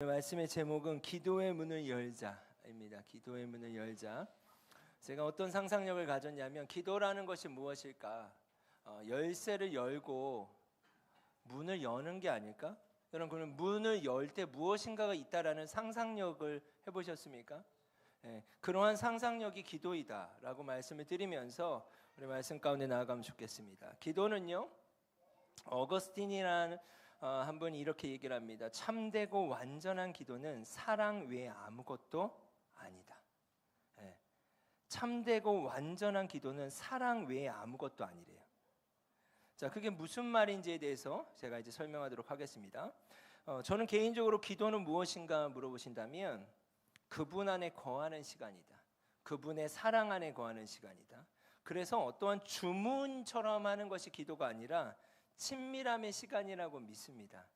말씀의 제목은 기도의 문을 열자입니다. 기도의 문을 열자. 제가 어떤 상상력을 가졌냐면 기도라는 것이 무엇일까? 열쇠를 열고 문을 여는 게 아닐까? 여러분 그러면 문을 열 때 무엇인가가 있다라는 상상력을 해보셨습니까? 그러한 상상력이 기도이다라고 말씀을 드리면서 우리 말씀 가운데 나아가면 좋겠습니다. 기도는요, 어거스틴이라는 한 분이 이렇게 얘기를 합니다. 참되고 완전한 기도는 사랑 외에 아무것도 아니다. 참되고 완전한 기도는 사랑 외에 아무것도 아니래요. 자, 그게 무슨 말인지에 대해서 제가 이제 설명하도록 하겠습니다. 저는 개인적으로 기도는 무엇인가 물어보신다면 그분 안에 거하는 시간이다. 그분의 사랑 안에 거하는 시간이다. 그래서 어떠한 주문처럼 하는 것이 기도가 아니라 친밀함의 시간이라고 믿습니다.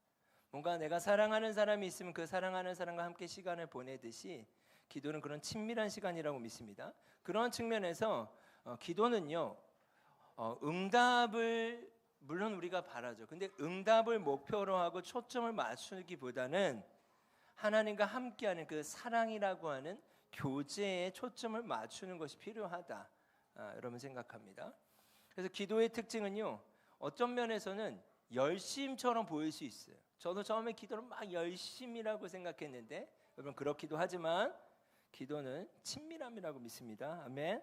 뭔가 내가 사랑하는 사람이 있으면 그 사랑하는 사람과 함께 시간을 보내듯이 기도는 그런 친밀한 시간이라고 믿습니다. 그런 측면에서 기도는요, 응답을 물론 우리가 바라죠. 근데 응답을 목표로 하고 초점을 맞추기보다는 하나님과 함께하는 그 사랑이라고 하는 교제에 초점을 맞추는 것이 필요하다, 여러분 생각합니다. 그래서 기도의 특징은요, 어떤 면에서는 열심처럼 보일 수 있어요. 저도 처음에 기도를 막 열심이라고 생각했는데 여러분 그렇기도 하지만 기도는 친밀함이라고 믿습니다. 아멘.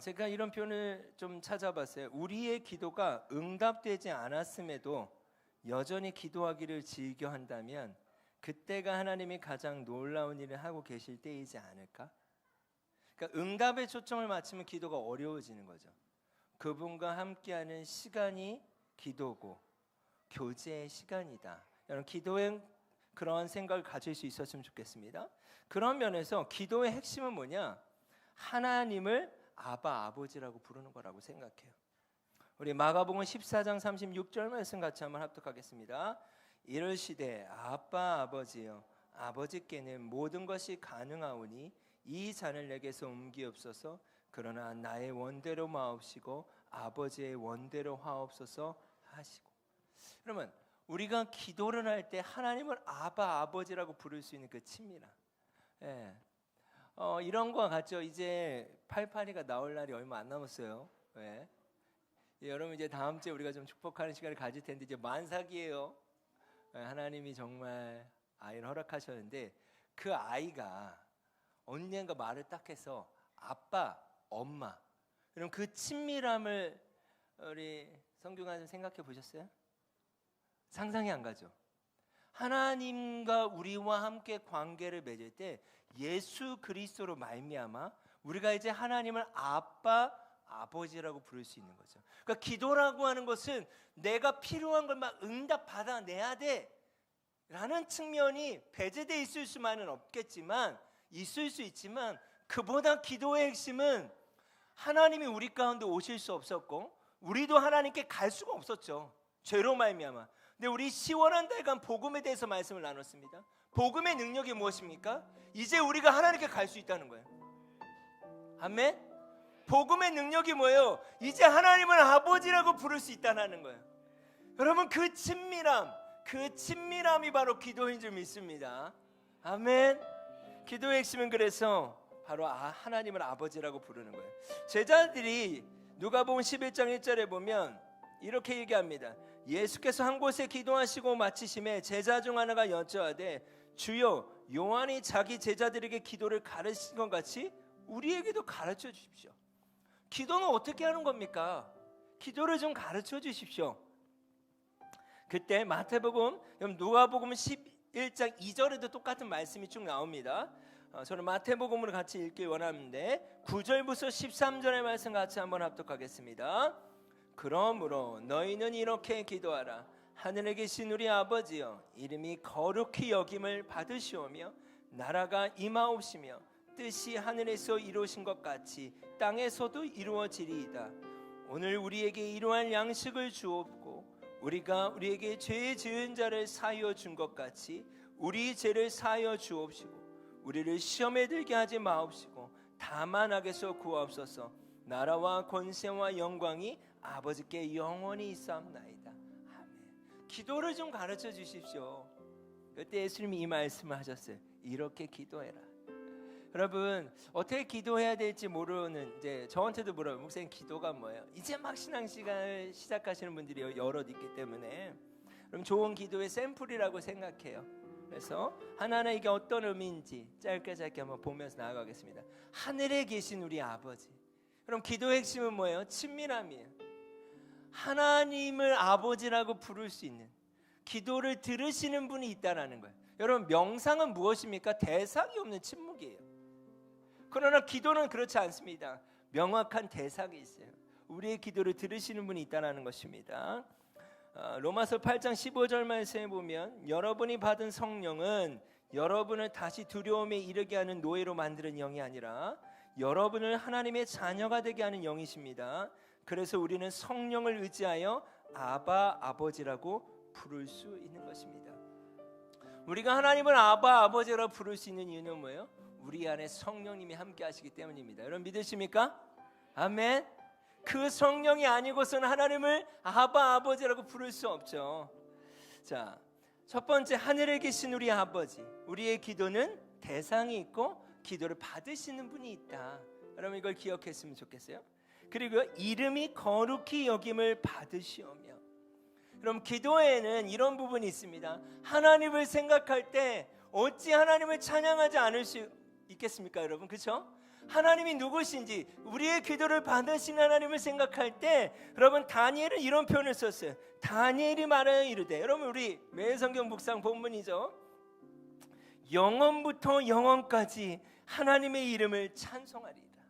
제가 이런 표현을 좀 찾아봤어요. 우리의 기도가 응답되지 않았음에도 여전히 기도하기를 즐겨 한다면 그때가 하나님이 가장 놀라운 일을 하고 계실 때이지 않을까? 그러니까 응답에 초점을 맞추면 기도가 어려워지는 거죠. 그분과 함께하는 시간이 기도고 교제의 시간이다. 여러분 기도의 그런 생각을 가질 수 있었으면 좋겠습니다. 그런 면에서 기도의 핵심은 뭐냐? 하나님을 아바 아버지라고 부르는 거라고 생각해요. 우리 마가복음 14장 36절 말씀 같이 한번 합독하겠습니다. 이르시되 아빠 아버지여 아버지께는 모든 것이 가능하오니 이 잔을 내게서 옮기옵소서. 그러나 나의 원대로 마옵시고 아버지의 원대로 하옵소서 하시고. 그러면 우리가 기도를 할 때 하나님을 아바 아버지라고 부를 수 있는 그 친밀함, 이런 거 같죠. 이제 88이가 나올 날이 얼마 안 남았어요. 여러분 이제 다음 주에 우리가 좀 축복하는 시간을 가질 텐데 이제 만삭이에요. 하나님이 정말 아이를 허락하셨는데 그 아이가 언젠가 말을 딱 해서 아빠 엄마, 그럼 그 친밀함을 우리 성경아 생각해 보셨어요? 상상이 안 가죠. 하나님과 우리와 함께 관계를 맺을 때 예수 그리스도로 말미암아 우리가 이제 하나님을 아빠 아버지라고 부를 수 있는 거죠. 그러니까 기도라고 하는 것은 내가 필요한 걸 막 응답 받아내야 돼 라는 측면이 배제되어 있을 수만은 없겠지만 있을 수 있지만 그보다 기도의 핵심은 하나님이 우리 가운데 오실 수 없었고 우리도 하나님께 갈 수가 없었죠. 죄로 말미암아. 근데 우리 시원한 달간 복음에 대해서 말씀을 나눴습니다. 복음의 능력이 무엇입니까? 이제 우리가 하나님께 갈 수 있다는 거예요. 아멘? 복음의 능력이 뭐예요? 이제 하나님을 아버지라고 부를 수 있다는 거예요. 여러분 그 친밀함이 바로 기도인 줄 믿습니다. 아멘. 기도의 핵심은 그래서 바로 하나님을 아버지라고 부르는 거예요. 제자들이 누가복음 11장 1절에 보면 이렇게 얘기합니다. 예수께서 한 곳에 기도하시고 마치심에 제자 중 하나가 여쭤하되 주여 요한이 자기 제자들에게 기도를 가르친 것 같이 우리에게도 가르쳐 주십시오. 기도는 어떻게 하는 겁니까? 기도를 좀 가르쳐 주십시오. 그때 마태복음, 누가복음 11장 2절에도 똑같은 말씀이 쭉 나옵니다. 저는 마태복음을 같이 읽기 원하는데 9절부터 13절의 말씀 같이 한번 합독하겠습니다. 그러므로 너희는 이렇게 기도하라. 하늘에 계신 우리 아버지여 이름이 거룩히 여김을 받으시오며 나라가 임하옵시며 뜻이 하늘에서 이루어진 것 같이 땅에서도 이루어지리이다. 오늘 우리에게 이러한 양식을 주옵고 우리가 우리에게 죄 지은 자를 사하여 준 것 같이 우리 죄를 사하여 주옵시고 우리를 시험에 들게 하지 마옵시고 다만 악에서 구하옵소서. 나라와 권세와 영광이 아버지께 영원히 있사옵나이다. 아멘. 기도를 좀 가르쳐 주십시오. 그때 예수님이 이 말씀을 하셨어요. 이렇게 기도해라. 여러분 어떻게 기도해야 될지 모르는 이제 저한테도 물어요. 목사님 기도가 뭐예요? 이제 막 신앙시간을 시작하시는 분들이 여럿 있기 때문에 그럼 좋은 기도의 샘플이라고 생각해요. 그래서 하나하나 이게 어떤 의미인지 짧게 한번 보면서 나아가겠습니다. 하늘에 계신 우리 아버지. 그럼 기도의 핵심은 뭐예요? 친밀함이에요. 하나님을 아버지라고 부를 수 있는 기도를 들으시는 분이 있다라는 거예요. 여러분 명상은 무엇입니까? 대상이 없는 침묵이에요. 그러나 기도는 그렇지 않습니다. 명확한 대상이 있어요. 우리의 기도를 들으시는 분이 있다는 것입니다. 로마서 8장 15절 말씀에 보면 여러분이 받은 성령은 여러분을 다시 두려움에 이르게 하는 노예로 만드는 영이 아니라 여러분을 하나님의 자녀가 되게 하는 영이십니다. 그래서 우리는 성령을 의지하여 아바 아버지라고 부를 수 있는 것입니다. 우리가 하나님을 아바 아버지라고 부를 수 있는 이유는 뭐예요? 우리 안에 성령님이 함께 하시기 때문입니다. 여러분 믿으십니까? 아멘. 그 성령이 아니고서는 하나님을 아바 아버지라고 부를 수 없죠. 자, 첫 번째 하늘에 계신 우리 아버지. 우리의 기도는 대상이 있고 기도를 받으시는 분이 있다. 여러분 이걸 기억했으면 좋겠어요. 그리고 이름이 거룩히 여김을 받으시오며. 그럼 기도에는 이런 부분이 있습니다. 하나님을 생각할 때 어찌 하나님을 찬양하지 않을 수 있겠습니까, 여러분? 그렇죠? 하나님이 누구신지 우리의 기도를 받으신 하나님을 생각할 때 여러분 다니엘은 이런 표현을 썼어요. 다니엘이 말하여 이르되, 여러분 우리 매성경 묵상 본문이죠. 영원부터 영원까지 하나님의 이름을 찬송하리이다.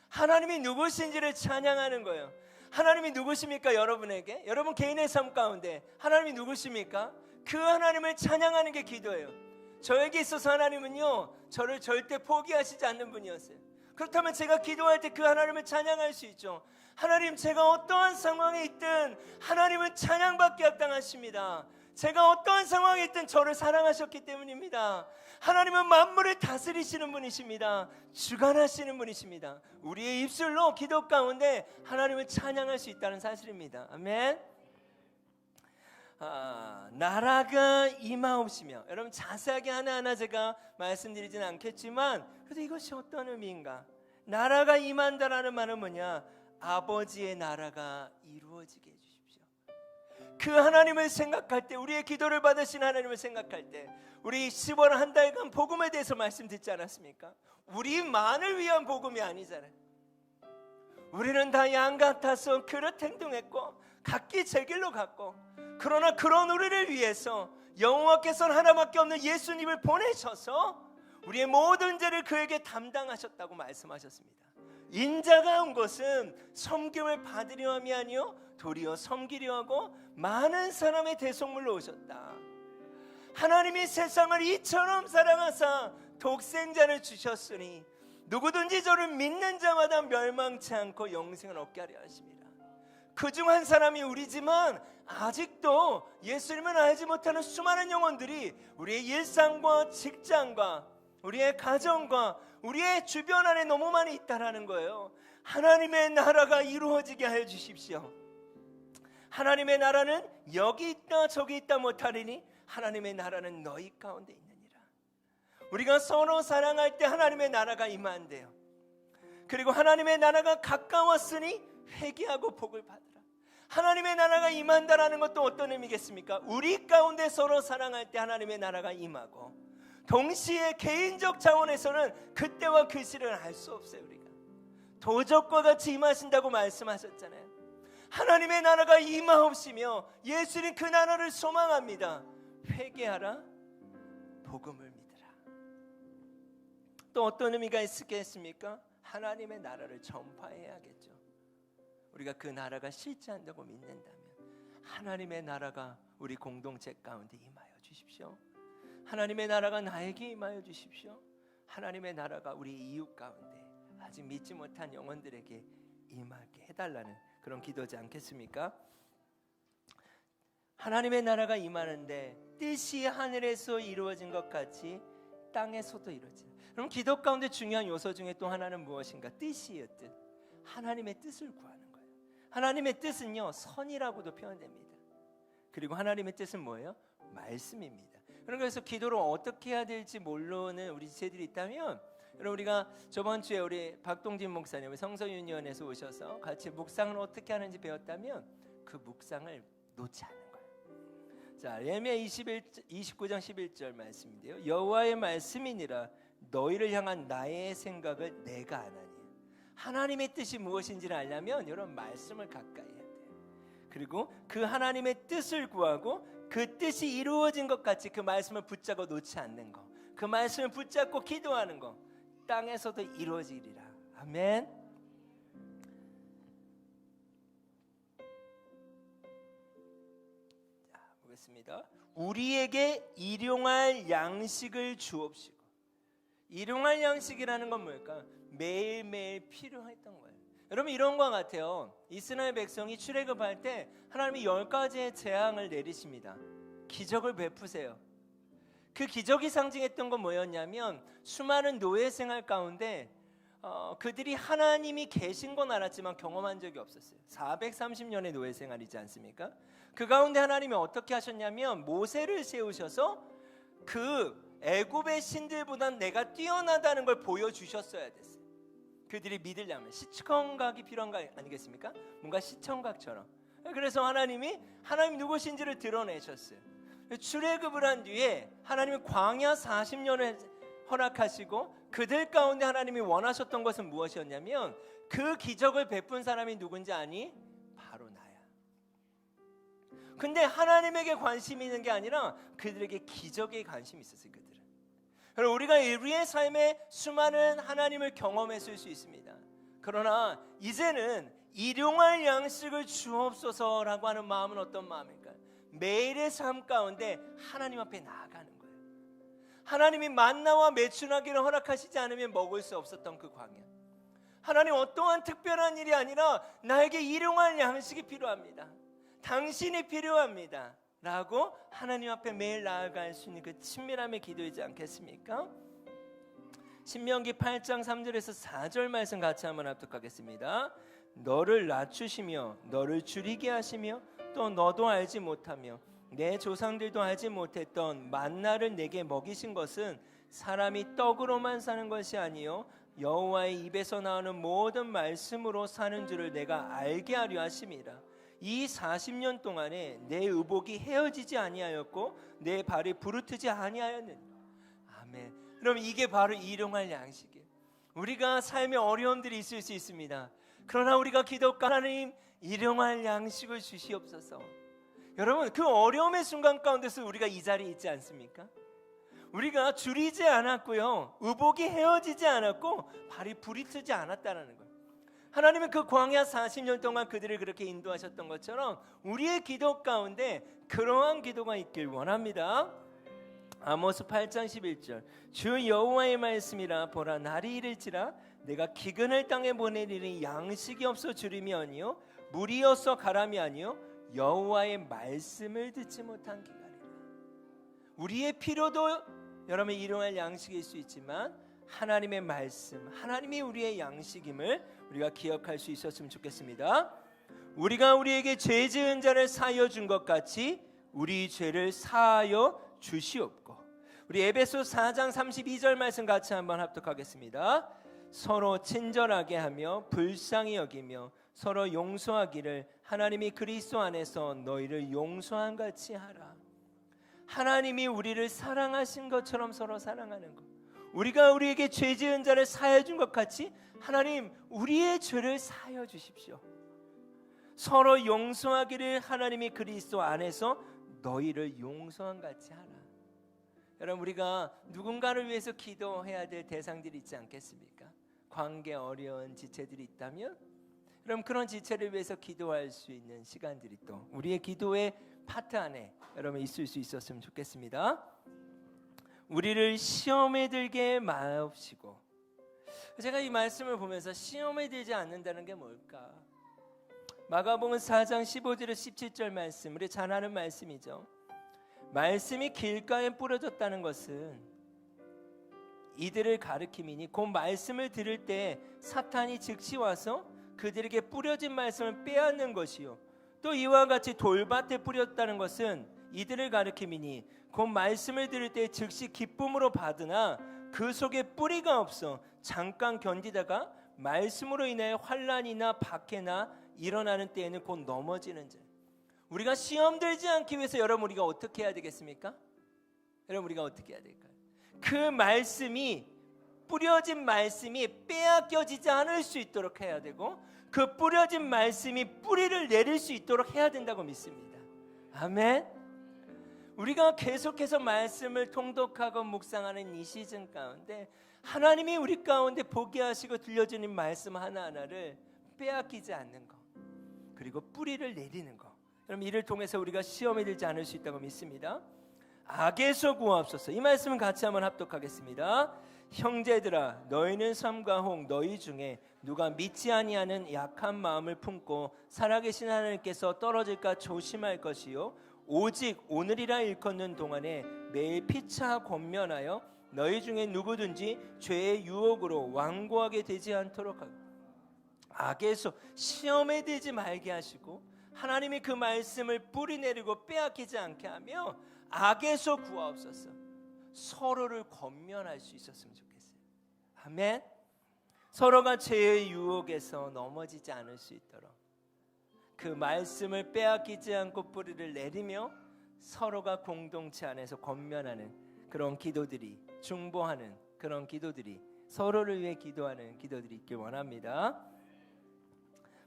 하나님이 누구신지를 찬양하는 거예요. 하나님이 누구십니까? 여러분에게, 여러분 개인의 삶 가운데 하나님이 누구십니까? 그 하나님을 찬양하는 게 기도예요. 저에게 있어서 하나님은요, 저를 절대 포기하시지 않는 분이었어요. 그렇다면 제가 기도할 때 그 하나님을 찬양할 수 있죠. 하나님, 제가 어떠한 상황에 있든 하나님은 찬양받기 합당하십니다. 제가 어떠한 상황에 있든 저를 사랑하셨기 때문입니다. 하나님은 만물을 다스리시는 분이십니다. 주관하시는 분이십니다. 우리의 입술로 기도 가운데 하나님을 찬양할 수 있다는 사실입니다. 아멘. 나라가 임하옵시며, 여러분 자세하게 하나하나 제가 말씀드리지는 않겠지만 그래도 이것이 어떤 의미인가? 나라가 임한다라는 말은 뭐냐? 아버지의 나라가 이루어지게 해주십시오. 그 하나님을 생각할 때, 우리의 기도를 받으신 하나님을 생각할 때, 우리 10월 한 달간 복음에 대해서 말씀 듣지 않았습니까? 우리만을 위한 복음이 아니잖아요. 우리는 다 양 같아서 그릇 행동했고 각기 제 길로 갔고, 그러나 그런 우리를 위해서 여호와께서는 하나밖에 없는 예수님을 보내셔서 우리의 모든 죄를 그에게 담당하셨다고 말씀하셨습니다. 인자가 온 것은 섬김을 받으려 함이 아니요 도리어 섬기려 하고 많은 사람의 대속물로 오셨다. 하나님이 세상을 이처럼 사랑하사 독생자를 주셨으니 누구든지 저를 믿는 자마다 멸망치 않고 영생을 얻게 하려 하십니다. 그중 한 사람이 우리지만 아직도 예수님을 알지 못하는 수많은 영혼들이 우리의 일상과 직장과 우리의 가정과 우리의 주변 안에 너무 많이 있다라는 거예요. 하나님의 나라가 이루어지게 하여 주십시오. 하나님의 나라는 여기 있다 저기 있다 못하리니 하나님의 나라는 너희 가운데 있느니라. 우리가 서로 사랑할 때 하나님의 나라가 임한대요. 그리고 하나님의 나라가 가까웠으니 회개하고 복을 받으라. 하나님의 나라가 임한다라는 것도 어떤 의미겠습니까? 우리 가운데 서로 사랑할 때 하나님의 나라가 임하고, 동시에 개인적 차원에서는 그때와 그 시를 알 수 없어요. 우리가 도적과 같이 임하신다고 말씀하셨잖아요. 하나님의 나라가 임하옵시며 예수님 그 나라를 소망합니다. 회개하라, 복음을 믿으라. 또 어떤 의미가 있겠습니까? 하나님의 나라를 전파해야겠죠. 우리가 그 나라가 실제한다고 믿는다면 하나님의 나라가 우리 공동체 가운데 임하여 주십시오. 하나님의 나라가 나에게 임하여 주십시오. 하나님의 나라가 우리 이웃 가운데 아직 믿지 못한 영혼들에게 임하게 해달라는 그런 기도지 않겠습니까? 하나님의 나라가 임하는데 뜻이 하늘에서 이루어진 것 같이 땅에서도 이루어진다. 그럼 기도 가운데 중요한 요소 중에 또 하나는 무엇인가? 뜻이에요. 뜻. 하나님의 뜻을 구하는 거예요. 하나님의 뜻은요 선이라고도 표현됩니다. 그리고 하나님의 뜻은 뭐예요? 말씀입니다. 그래서 기도를 어떻게 해야 될지 모르는 우리 지체들이 있다면, 여러분 우리가 저번 주에 우리 박동진 목사님 우리 성서윤의원에서 오셔서 같이 묵상을 어떻게 하는지 배웠다면 그 묵상을 놓지 않는 거예요. 자, 예레미야 29장 11절 말씀인데요. 여호와의 말씀이니라 너희를 향한 나의 생각을 내가 아나니. 하나님의 뜻이 무엇인지를 알려면 여러분 말씀을 가까이 해야 돼요. 그리고 그 하나님의 뜻을 구하고 그 뜻이 이루어진 것 같이 그 말씀을 붙잡고 놓지 않는 거, 그 말씀을 붙잡고 기도하는 거, 땅에서도 이루어지리라. 아멘. 자, 보겠습니다. 우리에게 일용할 양식을 주옵시고. 일용할 양식이라는 건 뭘까? 매일매일 필요했던 거예요. 여러분 이런 것 같아요. 이스라엘 백성이 출애굽할 때 하나님이 10가지의 재앙을 내리십니다. 기적을 베푸세요. 그 기적이 상징했던 건 뭐였냐면 수많은 노예 생활 가운데 그들이 하나님이 계신 건 알았지만 경험한 적이 없었어요. 430년의 노예 생활이지 않습니까? 그 가운데 하나님이 어떻게 하셨냐면 모세를 세우셔서 그 애굽의 신들보단 내가 뛰어나다는 걸 보여주셨어야 됐어요. 그들이 믿으려면 시청각이 필요한 거 아니겠습니까? 뭔가 시청각처럼. 그래서 하나님 누구신지를 드러내셨어요. 출애굽을 한 뒤에 하나님이 광야 40년을 허락하시고 그들 가운데 하나님이 원하셨던 것은 무엇이었냐면 그 기적을 베푼 사람이 누군지 아니? 바로 나야. 근데 하나님에게 관심이 있는 게 아니라 그들에게 기적에 관심이 있었어요. 그들은. 그리고 우리가 우리의 삶에 수많은 하나님을 경험했을 수 있습니다. 그러나 이제는 일용할 양식을 주옵소서라고 하는 마음은 어떤 마음일까요? 매일의 삶 가운데 하나님 앞에 나아가는 거예요. 하나님이 만나와 매춘하기를 허락하시지 않으면 먹을 수 없었던 그 광야. 하나님 어떠한 특별한 일이 아니라 나에게 일용할 양식이 필요합니다. 당신이 필요합니다. 라고 하나님 앞에 매일 나아갈 수 있는 그 친밀함의 기도이지 않겠습니까? 신명기 8장 3절에서 4절 말씀 같이 한번 합독하겠습니다. 너를 낮추시며 너를 줄이게 하시며 또 너도 알지 못하며 내 조상들도 알지 못했던 만나를 내게 먹이신 것은 사람이 떡으로만 사는 것이 아니요 여호와의 입에서 나오는 모든 말씀으로 사는 줄을 내가 알게 하려 하심이라. 이 40년 동안에 내 의복이 헤어지지 아니하였고 내 발이 부르트지 아니하였느니라. 아멘. 그럼 이게 바로 일용할 양식이에요. 우리가 삶에 어려움들이 있을 수 있습니다. 그러나 우리가 기도가 하나님 일용할 양식을 주시옵소서. 여러분 그 어려움의 순간 가운데서 우리가 이 자리에 있지 않습니까? 우리가 줄이지 않았고요 의복이 헤어지지 않았고 발이 부리트지 않았다는 거예요. 하나님은 그 광야 40년 동안 그들을 그렇게 인도하셨던 것처럼 우리의 기도 가운데 그러한 기도가 있길 원합니다. 아모스 8장 11절 주 여호와의 말씀이라 보라 날이 이를지라 내가 기근을 땅에 보내리니 양식이 없어 주림이 아니요 물이 없어 가람이 아니요 여호와의 말씀을 듣지 못한 기간이라. 우리의 필요도 여러분 일용할 양식일 수 있지만 하나님의 말씀, 하나님이 우리의 양식임을 우리가 기억할 수 있었으면 좋겠습니다. 우리가 우리에게 죄 지은 자를 사하여 준 것 같이 우리 죄를 사하여 주시옵고. 우리 에베소 4장 32절 말씀 같이 한번 합독하겠습니다. 서로 친절하게 하며 불쌍히 여기며 서로 용서하기를 하나님이 그리스도 안에서 너희를 용서한 같이 하라. 하나님이 우리를 사랑하신 것처럼 서로 사랑하는 것. 우리가 우리에게 죄 지은 자를 사하여 준 것 같이 하나님 우리의 죄를 사하여 주십시오. 서로 용서하기를 하나님이 그리스도 안에서 너희를 용서한 같이 하라. 여러분 우리가 누군가를 위해서 기도해야 될 대상들이 있지 않겠습니까? 관계 어려운 지체들이 있다면 그럼 그런 지체를 위해서 기도할 수 있는 시간들이 또 우리의 기도의 파트 안에 여러분 있을 수 있었으면 좋겠습니다. 우리를 시험에 들게 마옵시고. 제가 이 말씀을 보면서 시험에 들지 않는다는 게 뭘까? 마가복음 4장 15절에서 17절 말씀 우리 잘 아는 말씀이죠. 말씀이 길가에 뿌려졌다는 것은 이들을 가르킴이니 그 말씀을 들을 때 사탄이 즉시 와서 그들에게 뿌려진 말씀을 빼앗는 것이요 또 이와 같이 돌밭에 뿌렸다는 것은 이들을 가르킴이니 그 말씀을 들을 때 즉시 기쁨으로 받으나 그 속에 뿌리가 없어 잠깐 견디다가 말씀으로 인해 환난이나 박해나 일어나는 때에는 곧 넘어지는 자. 우리가 시험 들지 않기 위해서 여러분 우리가 어떻게 해야 되겠습니까? 여러분 우리가 어떻게 해야 될까요? 그 말씀이 뿌려진 말씀이 빼앗겨지지 않을 수 있도록 해야 되고 그 뿌려진 말씀이 뿌리를 내릴 수 있도록 해야 된다고 믿습니다. 아멘. 우리가 계속해서 말씀을 통독하고 묵상하는 이 시즌 가운데 하나님이 우리 가운데 보게 하시고 들려주는 말씀 하나하나를 빼앗기지 않는 것, 그리고 뿌리를 내리는 것, 그럼 이를 통해서 우리가 시험에 들지 않을 수 있다고 믿습니다. 악에서 구하옵소서. 이 말씀은 같이 한번 합독하겠습니다. 형제들아, 너희는 삼가 혹 너희 중에 누가 믿지 아니하는 약한 마음을 품고 살아계신 하나님께서 떨어질까 조심할 것이요 오직 오늘이라 일컫는 동안에 매일 피차 권면하여 너희 중에 누구든지 죄의 유혹으로 완고하게 되지 않도록 하고 악에서 시험에 들지 말게 하시고 하나님이 그 말씀을 뿌리내리고 빼앗기지 않게 하며 악에서 구하옵소서. 서로를 권면할 수 있었으면 좋겠어요. 아멘. 서로가 죄의 유혹에서 넘어지지 않을 수 있도록 그 말씀을 빼앗기지 않고 뿌리를 내리며 서로가 공동체 안에서 권면하는 그런 기도들이, 중보하는 그런 기도들이, 서로를 위해 기도하는 기도들이 있길 원합니다.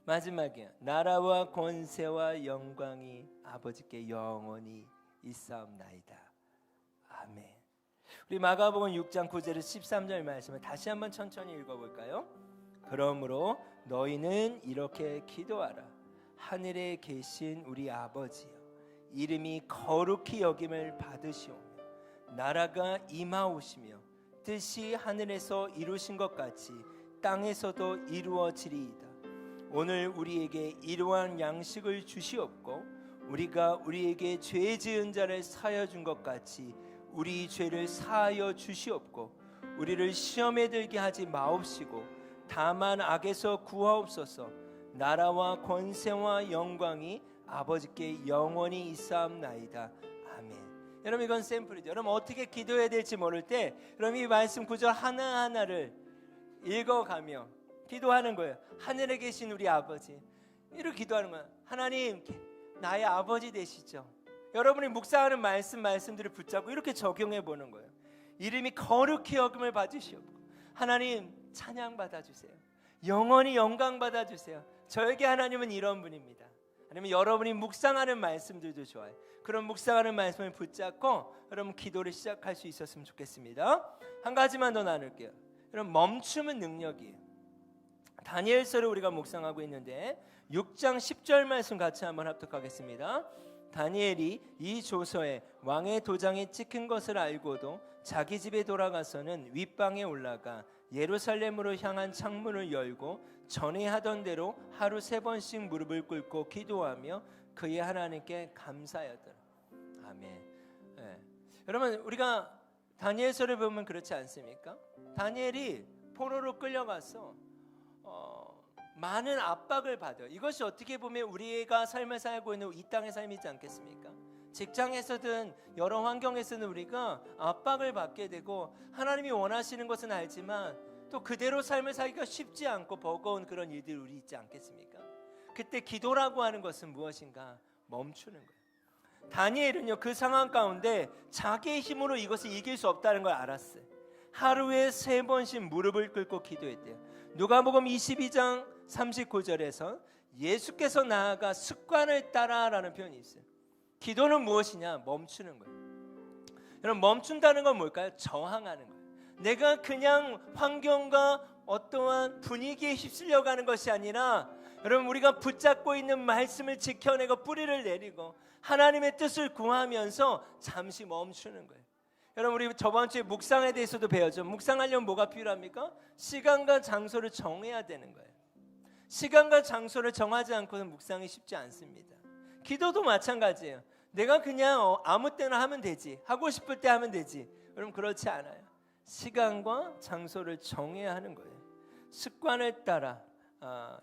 마지막에 나라와 권세와 영광이 아버지께 영원히 있사옵나이다. 아멘. 우리 마가복음 6장 9절에서 13절 말씀을 다시 한번 천천히 읽어볼까요? 그러므로 너희는 이렇게 기도하라. 하늘에 계신 우리 아버지여, 이름이 거룩히 여김을 받으시오며 나라가 임하오시며 뜻이 하늘에서 이루신 것 같이 땅에서도 이루어지리이다. 오늘 우리에게 이러한 양식을 주시옵고 우리가 우리에게 죄 지은 자를 사하여 준 것 같이 우리 죄를 사하여 주시옵고 우리를 시험에 들게 하지 마옵시고 다만 악에서 구하옵소서. 나라와 권세와 영광이 아버지께 영원히 있사옵나이다. 아멘. 여러분 이건 샘플이죠. 여러분 어떻게 기도해야 될지 모를 때 여러분 이 말씀 구절 하나하나를 읽어가며 기도하는 거예요. 하늘에 계신 우리 아버지, 이렇게 기도하는 거예요. 하나님 나의 아버지 되시죠. 여러분이 묵상하는 말씀들을 붙잡고 이렇게 적용해 보는 거예요. 이름이 거룩히 여김을 받으시옵고 하나님 찬양 받아주세요. 영원히 영광 받아주세요. 저에게 하나님은 이런 분입니다. 아니면 여러분이 묵상하는 말씀들도 좋아요. 그런 묵상하는 말씀을 붙잡고 여러분 기도를 시작할 수 있었으면 좋겠습니다. 한 가지만 더 나눌게요. 여러분 멈춤은 능력이에요. 다니엘서를 우리가 묵상하고 있는데 6장 10절 말씀 같이 한번 합독하겠습니다. 다니엘이 이 조서에 왕의 도장이 찍힌 것을 알고도 자기 집에 돌아가서는 윗방에 올라가 예루살렘으로 향한 창문을 열고 전에 하던 대로 하루 3번씩 무릎을 꿇고 기도하며 그의 하나님께 감사하였더라. 아멘. 네. 여러분 우리가 다니엘서를 보면 그렇지 않습니까? 다니엘이 포로로 끌려가서 많은 압박을 받아요. 이것이 어떻게 보면 우리가 삶을 살고 있는 이 땅의 삶이지 않겠습니까? 직장에서든 여러 환경에서는 우리가 압박을 받게 되고 하나님이 원하시는 것은 알지만 또 그대로 삶을 살기가 쉽지 않고 버거운 그런 일들이 우리 있지 않겠습니까? 그때 기도라고 하는 것은 무엇인가? 멈추는 거예요. 다니엘은요 그 상황 가운데 자기의 힘으로 이것을 이길 수 없다는 걸 알았어요. 하루에 3번씩 무릎을 꿇고 기도했대요. 누가복음 22장 39절에서 예수께서 나아가 습관을 따라라는 표현이 있어요. 기도는 무엇이냐? 멈추는 거예요. 여러분 멈춘다는 건 뭘까요? 저항하는 거예요. 내가 그냥 환경과 어떠한 분위기에 휩쓸려가는 것이 아니라 여러분 우리가 붙잡고 있는 말씀을 지켜내고 뿌리를 내리고 하나님의 뜻을 구하면서 잠시 멈추는 거예요. 여러분 우리 저번 주에 묵상에 대해서도 배웠죠. 묵상하려면 뭐가 필요합니까? 시간과 장소를 정해야 되는 거예요. 시간과 장소를 정하지 않고는 묵상이 쉽지 않습니다. 기도도 마찬가지예요. 내가 그냥 아무 때나 하면 되지, 하고 싶을 때 하면 되지. 여러분 그렇지 않아요. 시간과 장소를 정해야 하는 거예요. 습관을 따라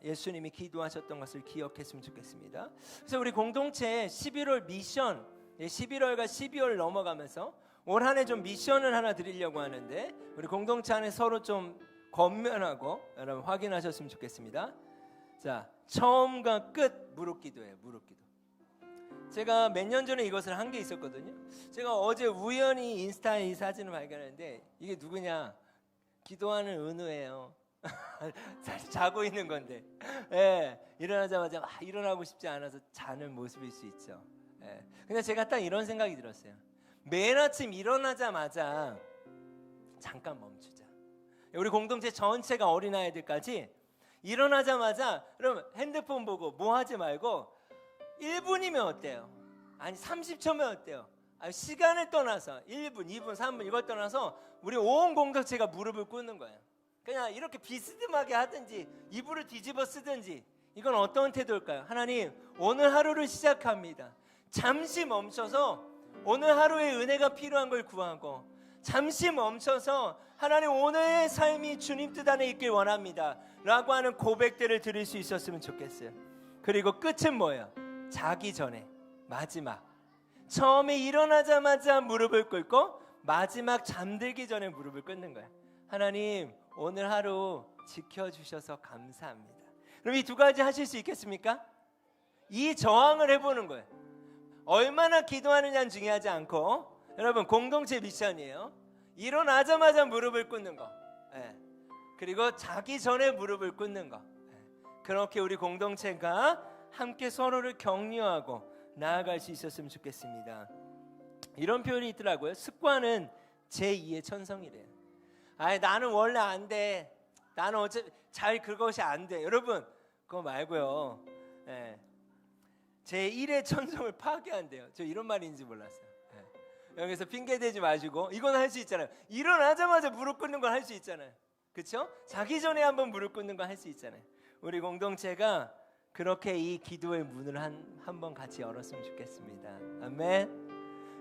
예수님이 기도하셨던 것을 기억했으면 좋겠습니다. 그래서 우리 공동체 11월 미션 11월과 12월 넘어가면서 올 한 해 좀 미션을 하나 드리려고 하는데 우리 공동체 안에 서로 좀 권면하고 여러분 확인하셨으면 좋겠습니다. 자, 처음과 끝 무릎 기도예요. 무릎 기도. 제가 몇 년 전에 이것을 한 게 있었거든요. 제가 어제 우연히 인스타에 이 사진을 발견했는데 이게 누구냐? 기도하는 은우예요. 자고 있는 건데, 예, 일어나자마자 일어나고 싶지 않아서 자는 모습일 수 있죠. 예. 근데 제가 딱 이런 생각이 들었어요. 매일 아침 일어나자마자 잠깐 멈추자. 우리 공동체 전체가 어린아이들까지 일어나자마자 그럼 핸드폰 보고 뭐 하지 말고 1분이면 어때요? 아니 30초면 어때요? 시간을 떠나서 1분, 2분, 3분 이걸 떠나서 우리 온 공동체가 무릎을 꿇는 거예요. 그냥 이렇게 비스듬하게 하든지 이불을 뒤집어 쓰든지 이건 어떤 태도일까요? 하나님, 오늘 하루를 시작합니다. 잠시 멈춰서 오늘 하루의 은혜가 필요한 걸 구하고 잠시 멈춰서 하나님 오늘의 삶이 주님 뜻 안에 있길 원합니다 라고 하는 고백들을 드릴 수 있었으면 좋겠어요. 그리고 끝은 뭐예요? 자기 전에 마지막 처음에 일어나자마자 무릎을 꿇고 마지막 잠들기 전에 무릎을 꿇는 거예요. 하나님 오늘 하루 지켜주셔서 감사합니다. 그럼 이 두 가지 하실 수 있겠습니까? 이 저항을 해보는 거예요. 얼마나 기도하느냐는 중요하지 않고 여러분 공동체 미션이에요. 일어나자마자 무릎을 꿇는 거, 예. 그리고 자기 전에 무릎을 꿇는 거, 예. 그렇게 우리 공동체가 함께 서로를 격려하고 나아갈 수 있었으면 좋겠습니다. 이런 표현이 있더라고요. 습관은 제2의 천성이래요. 나는 원래 안 돼. 나는 어째 잘 그것이 안 돼. 여러분 그거 말고요. 예. 제1의 천성을 파괴한대요. 저 이런 말인지 몰랐어요. 예. 여기서 핑계 대지 마시고 이건 할 수 있잖아요. 일어나자마자 무릎 꿇는 건 할 수 있잖아요. 그렇죠? 자기 전에 한번 무릎 꿇는 건 할 수 있잖아요. 우리 공동체가 그렇게 이 기도의 문을 한번 같이 열었으면 좋겠습니다. 아멘.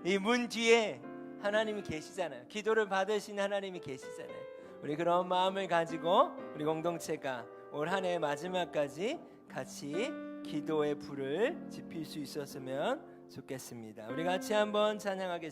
이 문 뒤에 하나님이 계시잖아요. 기도를 받으신 하나님이 계시잖아요. 우리 그런 마음을 가지고 우리 공동체가 올 한 해 마지막까지 같이 기도의 불을 지필 수 있었으면 좋겠습니다. 우리 같이 한번 찬양하겠습니다.